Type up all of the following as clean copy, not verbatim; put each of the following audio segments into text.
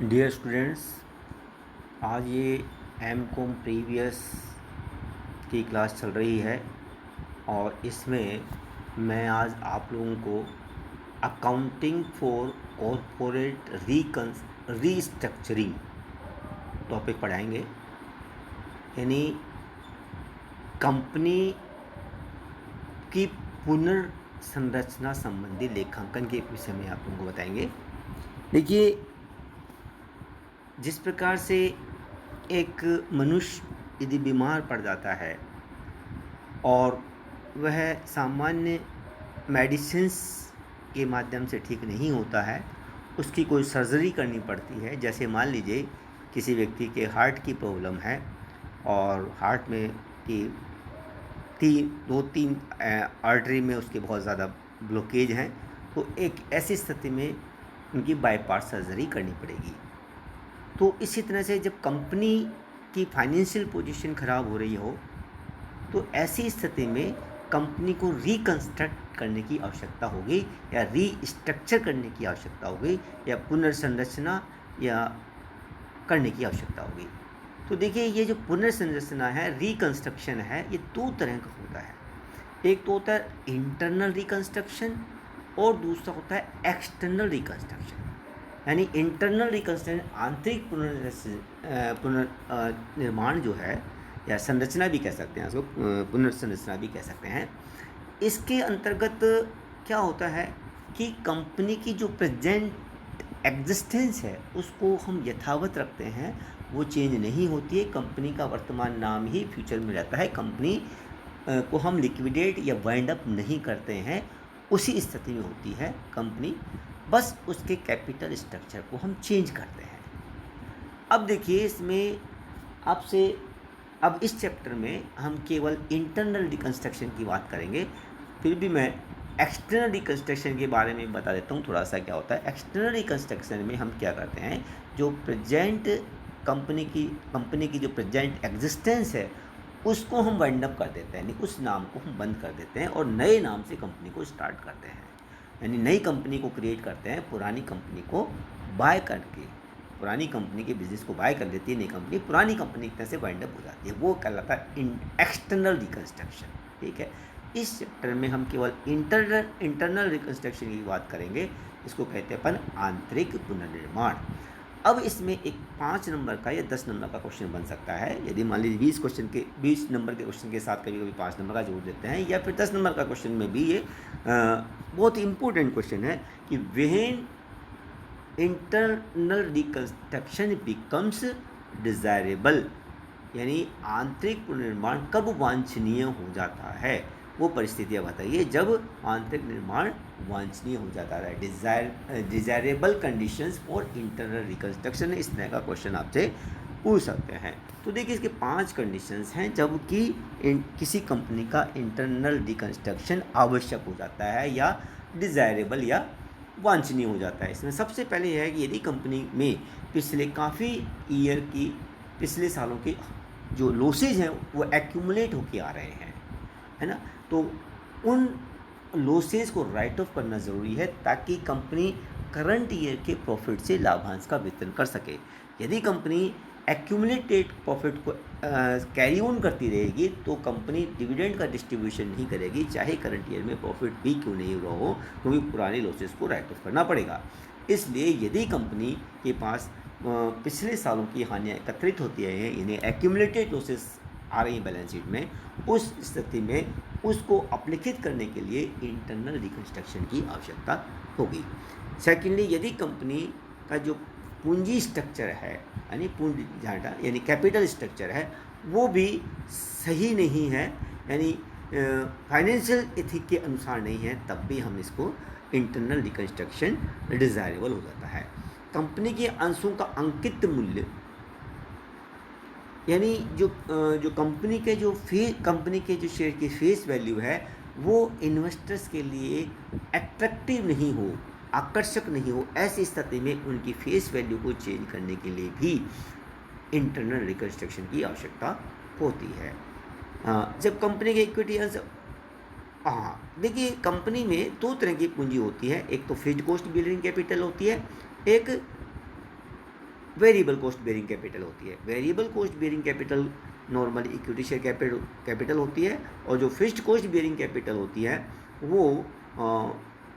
Dear students, आज ये M com previous की क्लास चल रही है और इसमें मैं आज आप लोगों को accounting for corporate restructuring topic पढ़ाएंगे। यानी कंपनी की पुनर्संरचना संबंधी लेखांकन के विषय में आप लोगों को बताएंगे। देखिए, जिस प्रकार से एक मनुष्य यदि बीमार पड़ जाता है और वह सामान्य मेडिसिन्स के माध्यम से ठीक नहीं होता है, उसकी कोई सर्जरी करनी पड़ती है। जैसे मान लीजिए किसी व्यक्ति के हार्ट की प्रॉब्लम है और हार्ट में की दो तीन आर्टरी में उसके बहुत ज़्यादा ब्लॉकेज हैं, तो एक ऐसी स्थिति में उनकी बाईपास सर्जरी करनी पड़ेगी। तो इसी तरह से जब कंपनी की फाइनेंशियल पोजीशन ख़राब हो रही हो, तो ऐसी स्थिति में कंपनी को रिकंस्ट्रक्ट करने की आवश्यकता होगी या रीस्ट्रक्चर करने की आवश्यकता होगी या पुनर्संरचना या करने की आवश्यकता होगी। तो देखिए, ये जो पुनर्संरचना है, रिकंस्ट्रक्शन है, ये दो तरह का होता है। एक तो होता है इंटरनल रिकंस्ट्रक्शन और दूसरा होता है एक्सटर्नल रिकंस्ट्रक्शन। यानी इंटरनल रिकंस्ट्रक्शन आंतरिक पुनर्निर्माण जो है, या संरचना भी कह सकते हैं इसको, पुनर्संरचना भी कह सकते हैं। इसके अंतर्गत क्या होता है कि कंपनी की जो प्रेजेंट एग्जिस्टेंस है उसको हम यथावत रखते हैं, वो चेंज नहीं होती है। कंपनी का वर्तमान नाम ही फ्यूचर में रहता है। कंपनी को हम लिक्विडेट या वाइंड अप नहीं करते हैं, उसी स्थिति में होती है कंपनी, बस उसके कैपिटल स्ट्रक्चर को हम चेंज करते हैं। अब देखिए, इसमें आपसे अब इस चैप्टर में हम केवल इंटरनल रिकंस्ट्रक्शन की बात करेंगे। फिर भी मैं एक्सटर्नल रिकंस्ट्रक्शन के बारे में बता देता हूँ थोड़ा सा क्या होता है। एक्सटर्नल रिकंस्ट्रक्शन में हम क्या करते हैं, जो प्रेजेंट कंपनी की जो प्रेजेंट एग्जिस्टेंस है उसको हम वाइंड अप कर देते हैं, यानी उस नाम को हम बंद कर देते हैं और नए नाम से कंपनी को स्टार्ट करते हैं। यानी नई कंपनी को क्रिएट करते हैं, पुरानी कंपनी को बाय करके। पुरानी कंपनी के बिजनेस को बाय कर लेती है नई कंपनी, पुरानी कंपनी की तरह से वाइंड अप हो जाती है। वो कहलाता है एक्सटर्नल रिकंस्ट्रक्शन। ठीक है, इस चैप्टर में हम केवल इंटरनल रिकंस्ट्रक्शन की बात करेंगे। इसको कहते हैं अपन आंतरिक पुनर्निर्माण। अब इसमें एक 5 नंबर का या 10 नंबर का क्वेश्चन बन सकता है। यदि मान लीजिए 20 नंबर के क्वेश्चन के साथ कभी कभी 5 नंबर का जोड़ देते हैं, या फिर 10 नंबर का क्वेश्चन में भी ये बहुत ही इंपॉर्टेंट क्वेश्चन है कि when internal reconstruction becomes desirable, यानी आंतरिक पुनर्निर्माण कब वांछनीय हो जाता है। वो परिस्थितियाँ बताइए जब आंतरिक निर्माण वांछनीय हो जाता है। Desirable conditions for internal reconstruction, इस तरह का क्वेश्चन आपसे पूछ सकते हैं। तो देखिए, इसके 5 कंडीशंस हैं जबकि किसी कंपनी का इंटरनल रिकंस्ट्रक्शन आवश्यक हो जाता है या डिजायरेबल या वांछनीय हो जाता है। इसमें सबसे पहले यह है कि यदि कंपनी में पिछले सालों के जो लॉसेज हैं वो एक्यूमुलेट होके आ रहे हैं, है ना, तो उन लॉसेज को राइट ऑफ करना ज़रूरी है ताकि कंपनी करंट ईयर के प्रॉफिट से लाभांश का वितरण कर सके। यदि कंपनी एक्यूमुलेटेड प्रॉफिट को कैरी ऑन करती रहेगी तो कंपनी डिविडेंड का डिस्ट्रीब्यूशन नहीं करेगी, चाहे करंट ईयर में प्रॉफिट भी क्यों नहीं हुआ हो, क्योंकि पुराने लॉसेस को राइट ऑफ करना पड़ेगा। इसलिए यदि कंपनी के पास पिछले सालों की हानियाँ एकत्रित होती हैं, इन्हें एक्यूमुलेटेड लॉसेस आ रही हैं बैलेंस शीट में, उस स्थिति में उसको अपलिखित करने के लिए इंटरनल रिकंस्ट्रक्शन की आवश्यकता होगी। सेकेंडली, यदि कंपनी का जो पूंजी स्ट्रक्चर है, यानी पूंजी घाटा यानी कैपिटल स्ट्रक्चर है, वो भी सही नहीं है, यानी फाइनेंशियल एथिक के अनुसार नहीं है, तब भी हम इसको इंटरनल रिकंस्ट्रक्शन डिजायरेबल हो जाता है। कंपनी के अंशों का अंकित मूल्य, यानी जो कंपनी के जो शेयर की फेस वैल्यू है वो इन्वेस्टर्स के लिए एट्रैक्टिव नहीं हो, आकर्षक नहीं हो, ऐसी स्थिति में उनकी फेस वैल्यू को चेंज करने के लिए भी इंटरनल रिकंस्ट्रक्शन की आवश्यकता होती है। जब कंपनी के इक्विटी अंश, देखिए, कंपनी में 2 तरह की पूंजी होती है। एक तो फिक्स्ड कॉस्ट बिल्डिंग कैपिटल होती है, एक वेरिएबल कॉस्ट बेयरिंग कैपिटल होती है। Variable cost bearing capital normally equity share capital होती है, और जो फिक्स्ड कॉस्ट बेयरिंग कैपिटल होती है वो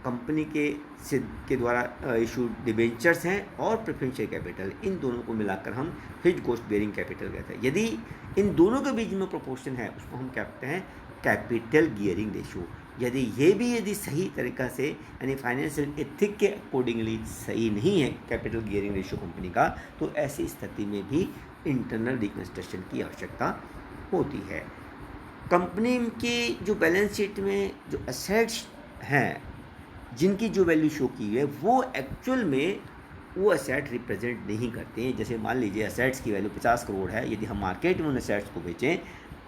कंपनी के द्वारा इशूड डिबेंचर्स हैं, और प्रेफरेंस शेयर कैपिटल, इन दोनों को मिलाकर हम फिक्स्ड कॉस्ट बेयरिंग कैपिटल कहते हैं। यदि इन दोनों के बीच में प्रोपोर्शन है उसको हम कहते हैं कैपिटल गियरिंग रेशियो। यदि सही तरीक़ा से यानी फाइनेंशियल एथिक के अकॉर्डिंगली सही नहीं है कैपिटल गियरिंग रेशियो कंपनी का, तो ऐसी स्थिति में भी इंटरनल रिकंस्ट्रक्शन की आवश्यकता होती है। कंपनी की जो बैलेंस शीट में जो एसेट्स हैं जिनकी जो वैल्यू शो की है वो एक्चुअल में वो एसेट रिप्रेजेंट नहीं करते हैं। जैसे मान लीजिए एसेट्स की वैल्यू 50 करोड़ है, यदि हम मार्केट में उन एसेट्स को बेचें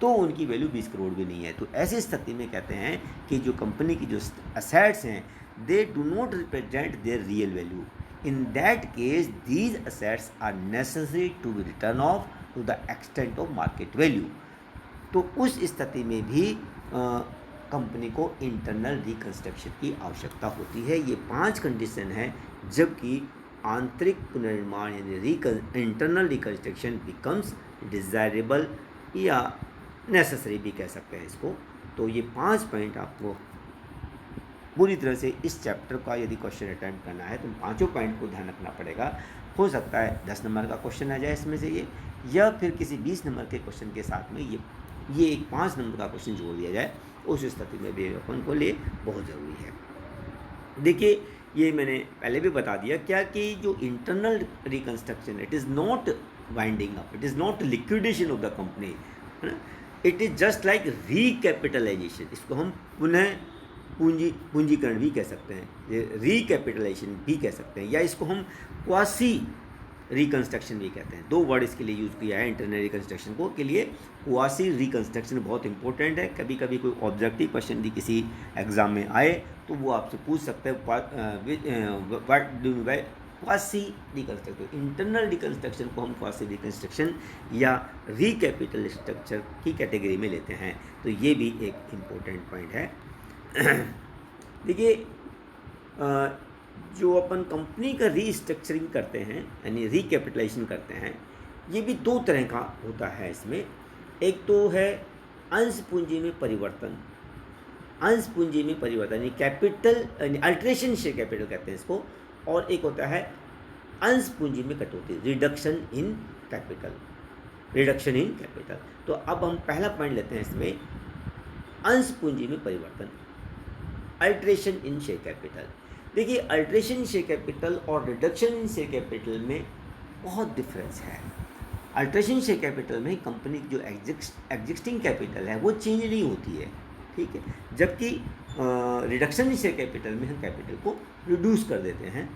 तो उनकी वैल्यू 20 करोड़ भी नहीं है। तो ऐसी स्थिति में कहते हैं कि जो कंपनी की जो एसेट्स हैं they do not represent their real value. In that case these assets are necessary to be return of to the extent of market value. तो उस स्थिति में भी कंपनी को इंटरनल रिकंस्ट्रक्शन की आवश्यकता होती है। ये 5 कंडीशन है जबकि आंतरिक पुनर्निर्माण यानी इंटरनल रिकंस्ट्रक्शन बिकम्स डिज़ायरेबल या नेसेसरी भी कह सकते हैं इसको। तो ये 5 पॉइंट आपको पूरी तरह से इस चैप्टर का यदि क्वेश्चन अटेम्प्ट करना है तो 5 पॉइंट को ध्यान रखना पड़ेगा। हो सकता है 10 नंबर का क्वेश्चन आ जाए इसमें से ये, या फिर किसी 20 नंबर के क्वेश्चन के साथ में ये एक 5 नंबर का क्वेश्चन जोड़ दिया जाए। उस स्थिति में भी अपन को लिए बहुत ज़रूरी है। देखिए ये मैंने पहले भी बता दिया क्या कि जो internal reconstruction it is not winding up, it is not liquidation of the company, है ना, it is just like recapitalisation. इसको हम पुनः पूंजीकरण भी कह सकते हैं, रीकैपिटलाइजेशन भी कह सकते हैं, या इसको हम क्वासी रिकंस्ट्रक्शन भी कहते हैं। 2 वर्ड इसके लिए यूज़ किया है इंटरनल रिकंस्ट्रक्शन को के लिए। क्वासी रिकंस्ट्रक्शन बहुत इंपॉर्टेंट है। कभी कभी कोई ऑब्जेक्टिव क्वेश्चन भी किसी एग्ज़ाम में आए तो वो आपसे पूछ सकते हैं what do you by quasi reconstruction. Internal reconstruction को हम क्वासी रिकंस्ट्रक्शन या रिकैपिटल स्ट्रक्चर की कैटेगरी में लेते हैं। तो ये भी एक इम्पोर्टेंट पॉइंट है। देखिए जो अपन कंपनी का रीस्ट्रक्चरिंग करते हैं यानी रिकैपिटलाइजेशन करते हैं, ये भी 2 तरह का होता है इसमें। एक तो है अंश पूंजी में परिवर्तन, अंश पूंजी में परिवर्तन यानी कैपिटल यानी अल्ट्रेशन शेयर कैपिटल कहते हैं इसको, और एक होता है अंश पूंजी में कटौती, reduction in capital, reduction in capital. तो अब हम पहला पॉइंट लेते हैं इसमें, अंश पूंजी में परिवर्तन, अल्ट्रेशन इन शेयर कैपिटल। देखिए अल्ट्रेशन इन शेयर कैपिटल और रिडक्शन इन शेयर कैपिटल में बहुत डिफरेंस है। अल्ट्रेशन शेयर कैपिटल में कंपनी की जो एग्जिस्टिंग कैपिटल है वो चेंज नहीं होती है, ठीक है, जबकि रिडक्शन इन शेयर कैपिटल में हम कैपिटल को रिड्यूस कर देते हैं।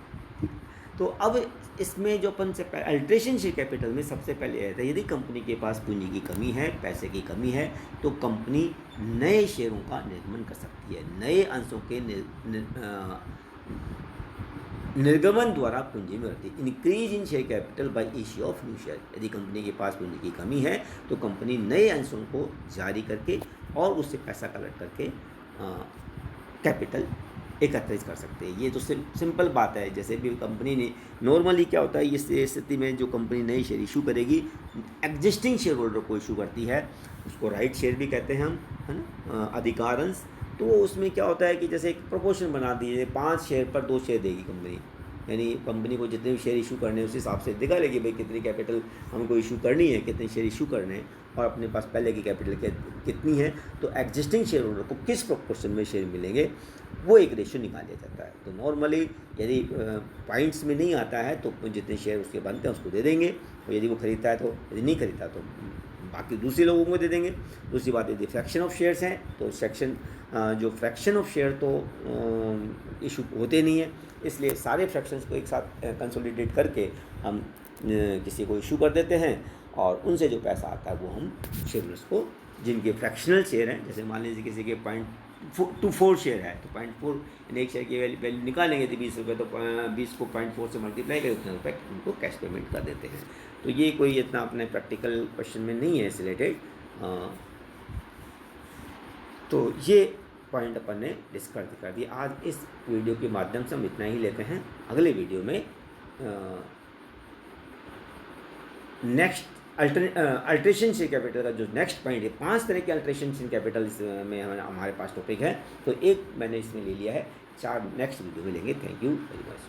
तो अब इसमें जो अपन से अल्ट्रेशन शेयर कैपिटल में सबसे पहले रहता है यदि कंपनी के पास पूंजी की कमी है, पैसे की कमी है, तो कंपनी नए शेयरों का निर्गमन कर सकती है, नए अंशों के निर्गमन द्वारा पूंजी में होती है। Increase in share capital by issue of new share. यदि कंपनी के पास पूंजी की कमी है तो कंपनी नए अंशों को जारी करके और उससे पैसा कलेक्ट करके कैपिटल एकत्रित कर सकते हैं। ये तो सिंपल बात है। जैसे भी कंपनी ने नॉर्मली क्या होता है इस स्थिति में जो कंपनी नई शेयर इशू करेगी, एग्जिस्टिंग शेयर होल्डर को इशू करती है, उसको राइट शेयर भी कहते हैं हम, है ना, अधिकारंश। तो उसमें क्या होता है कि जैसे एक प्रोपोर्शन बना दिए, 5 शेयर पर 2 शेयर देगी कंपनी, यानी कंपनी को जितने भी शेयर इशू करने हैं उस हिसाब से दिखा लेगी भाई कितनी कैपिटल हमको इशू करनी है, कितने शेयर इशू करने हैं और अपने पास पहले की कैपिटल कितनी है, तो एग्जिस्टिंग शेयर होल्डर को किस प्रोपोर्शन में शेयर मिलेंगे वो एक रेशियो निकाल लिया जाता है। तो नॉर्मली यदि पॉइंट्स में नहीं आता है तो जितने शेयर उसके बनते हैं उसको दे देंगे, और यदि वो खरीदता है तो, यदि नहीं खरीदता तो बाकी दूसरे लोगों को दे देंगे। दूसरी बात यदि फ्रैक्शन ऑफ शेयर्स हैं तो जो फ्रैक्शन ऑफ शेयर तो इशू होते नहीं है, इसलिए सारे फ्रैक्शंस को एक साथ कंसोलिडेट करके हम किसी को इशू कर देते हैं और उनसे जो पैसा आता है वो हम शेयरर्स को, जिनके फ्रैक्शनल शेयर हैं, जैसे मान लीजिए किसी के 0.24 शेयर है तो 0.4 यानी एक शेयर की वैल्यू निकालेंगे तो 20 रुपये, तो 20 को 0.4 से मल्टीप्लाई करें उतने रुपये उनको कैश पेमेंट कर देते हैं। तो ये कोई इतना अपने प्रैक्टिकल क्वेश्चन में नहीं है इस रिलेटेड। तो ये पॉइंट अपन ने डिस्कस कर दिया। आज इस वीडियो के माध्यम से हम इतना ही लेते हैं। अगले वीडियो में नेक्स्ट अल्ट्रेशन शेयर कैपिटल का जो नेक्स्ट पॉइंट है, 5 तरह के अल्ट्रेशन शेयर कैपिटल में हमारे पास टॉपिक है, तो एक मैंने इसमें ले लिया है, 4 नेक्स्ट वीडियो में लेंगे। Thank you very much.